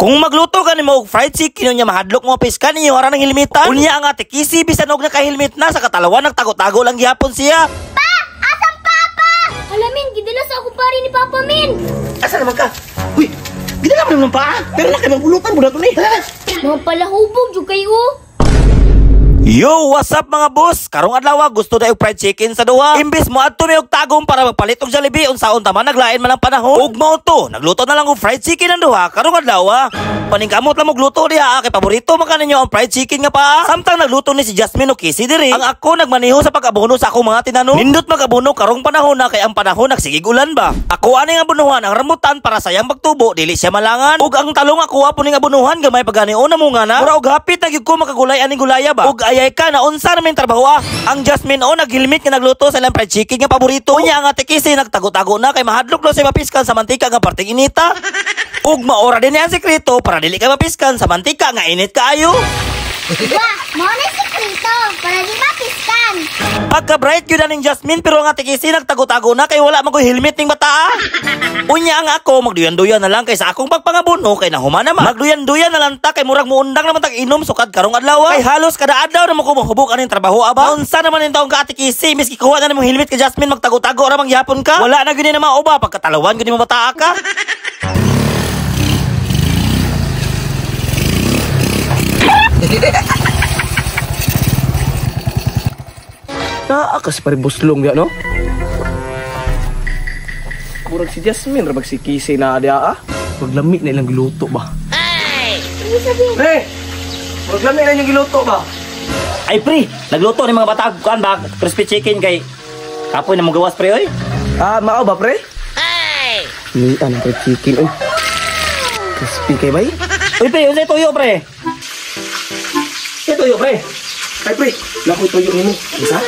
Kung magluto ka ni mo og fried chicken nya mahadlok mo piskan niyo ara nang hilmitan. Unya ang ate Kisi bisan og nakahilmit na sa katalawan nagtago-tago lang gihapon siya. Pa! Asam papa? Alamin, gidilas ako pari ni Papa Min. Asa naman ka? Uy, gila ka naman pa. Pero na kayo magbulutan mo na ito ni. Mga palahubog jud kayo. Yo, what's up mga boss? Karong adlaw gusto daw fried chicken sa duha. Imbis mo adto mi og tagong para magpalit og Jollibee unsaon ta man naglain man ang panahon. Ug mao to, nagluto na lang og fried chicken ang duha karong adlaw. Paningkamot lang magluto diha kay paborito man kaninyo ang fried chicken nga pa. Samtang nagluto ni si Jasmine o Kisi diri. Ang ako nagmaneho sa pag-abono sa akong mga tinanong. Nindot mag-abono karong panahon na kay ang panahon nagsigig ulan ba. Ako ani nga abonuhan ang rambutan para sayang magtubo dili siya malangan. Ug ang talong ako apo ning abonuhan gamay pagganion na mo nga na. Mura og hapit na gyud ko makagulay ani gulaya ba. Ug ayay ka na unsa namin trabaho Ang Jasmine o naghilmit nga nagluto sa ilang fried chicken nga paborito. Unya ang ate Kisi nagtago-tago na kay mahadlok daw sa mapiskan sa mantika nga parting inita. Ug maora din ang sekreto para dili ka mapiskan sa mantika nga init kaayo. Wah, mo na sekreto para di mapiskan. Pagka-bright yun na ning Jasmine pero ang ate Kisi nagtago-tago na kay wala magoy helmet ning bata. Unya ang ako magduyan-duyan na lang kay sa akong pagpangabono kay nahuman naman. Magduyan-duyan na lang ta kay murag muundang naman tag inom sukad karong adlaw. Kay halos kada adlaw na mo ko mahubog aning trabaho aba. Unsa naman nito ang ka ate Kisi miski kuha na nimong helmet kay Jasmine magtago-tago ra mangyapon ka. Wala na gyud na mauba pagkatalawan gyud mo bata ka. Naakas pa rin buslong ya, no? Murag si Jasmine, rabag si Kisi na dia, ah. Maglamig na ilang giluto ba? Hey! Pre! Maglamig na ilang giluto ba? Ay pre, nagluto ni mga bata kuan ba crispy chicken kay kapoy na mo gawas pre oy. Ah, mao ba, pre? Hey! Ni ano pre chicken, oh. Crispy kay bay? Uy pre, unsay tuyo pre? Ito yo, pre. Ay, pre, nakoy tuyo nimo. Isa?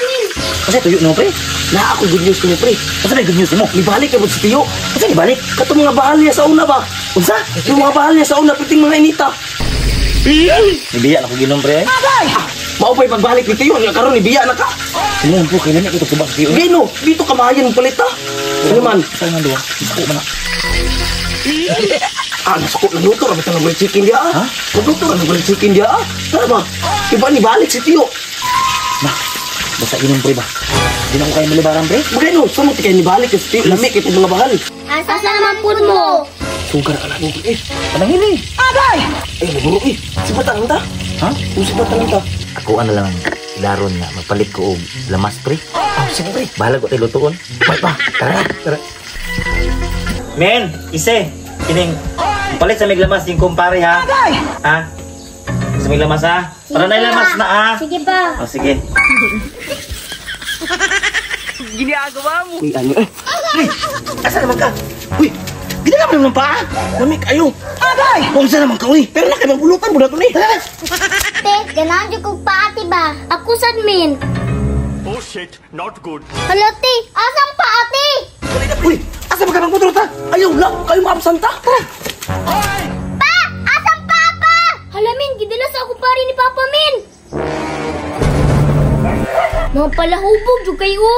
Unsay tuyo no pre? Na ako good news nimo, pre. Unsa may good news mo? Ibalik ka mo sa tiyo. Unsa ni balik? Kato mga bahal niya sa una ba? Unsa? Yung mga bahal niya sa una, piting mga inita. Nibiya na ko ginom pre. Agay! Mao pa'y pagbalik ni tiyo, niya karon ibiya na ka. Sino po kailan ito tubag tiyo? Gino, dito kamayan palit ha. Ano man? Sa nga duwa. Ako man. Ah, nasukot na luto, rabit na ng chicken dia ah. Ha? Luto na ng chicken dia ah. Tara ba? Iba ni balik si tiyo. Ma, basta inom pre ba? Di na ko kayo malibaran pre? Magano, saan mo kayo ni balik si tiyo? Lamig ito mga bahal. Asa naman po mo? Sugar ka lang eh. Anong hili? Agay! Eh, naguro eh. Si Batang ta? Ha? Si Batang ta? Ako ano lang laron nga mapalit ko og lamas pre. Oh, sige pre. Bahala ko tayo lutuon. Bye pa. Tara. Men, ise, kining palit sa miglamas yung kumpare ha. Ha? Sa miglamas ha? Para na lamas na ha. Sige ba? O sige. Ginagawa mo. Uy, ano eh. Uy, asa naman ka? Uy, gila ka naman pa. Lamig ayo. Agay! Kung saan naman ka, uy. Pero na kayo magbulutan mo na ito ni. Te, ganahan dyan kong paati ba? Ako sadmin. Oh shit, not good. Hala, te, asang paati? Uy, asa ba ka magputulot ha? Ayaw lang, kayo maabsanta. Tara. Pa! Asang papa? Halamin, gidilas ako pari ni Papa Min. Mga palahubog dyan kayo.